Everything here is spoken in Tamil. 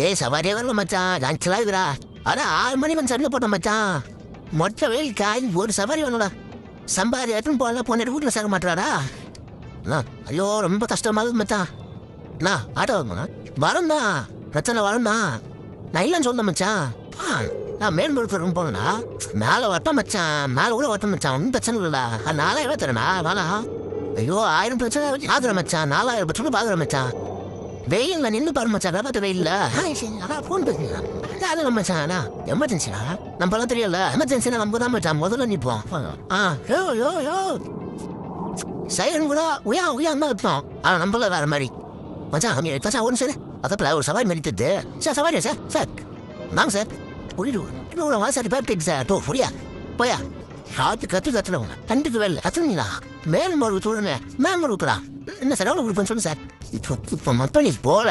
ஏய் சவாரியே வரல மச்சான், லான்ச்லாம் இருக்குடா. அதான் 6 மணி வந்து சண்டை போட்டோம் மச்சான். மொட்டை வெயில் காய் ஒரு சவாரி வேணும்டா. சம்பாதி எடுத்துன்னு போகலாம், போன வீட்டில் சேர்க்க மாட்டாடா. அண்ணா ஐயோ ரொம்ப கஷ்டமா இருக்குது மச்சான். அண்ணா ஆட்டோ வரும்ண்ணா, பிரச்சனை வரும்ண்ணா. நான் இல்லைன்னு சொல்ல மச்சான். நான் மேல்மருத்துவம் போனேண்ணா, மேலே வரட்டும் மச்சான், மேலே கூட வரட்டும் மச்சான், ஒன்றும் பிரச்சனை இல்லைடா. அது 4000 தரேண்ணா வேணா. ஐயோ 1000 பிரச்சனை ஆகுற மச்சான், 4000 பிரச்சனை பார்க்குற மச்சான். வெயில்ல நின்று பாரு மச்சான், வேப்பாத்த வெயில்ல. அதான் ஃபோன் பேசுறேன் அது மச்சான், எமர்ஜென்சியா நம்மளாம் தெரியல. எமர்ஜென்சினா நம்ம தான் மச்சான் முதல்ல நிற்போம். யோ யோ யோ சைரன் கூட உயா தான் இருப்போம். ஆனால் நம்மள வேற மாதிரி மச்சான். மச்சான் ஒன்று சார் அதப்பில் ஒரு சவாரி மதித்தது சார். சவாரியா சார்? சார் வாங்க சார், புரியுது வா சார். பேப்டிக் சார் டோ புரியா போயா காற்று கத்துறவங்க கண்டிப்பாக வேலை கத்துனீங்களா? மேல்மரு சூழனே மேல்மரு ஊத்துறா என்ன சார் எவ்வளோ கொடுப்பேன்னு சொல்லு சார். இப்போ மத்தொழி போல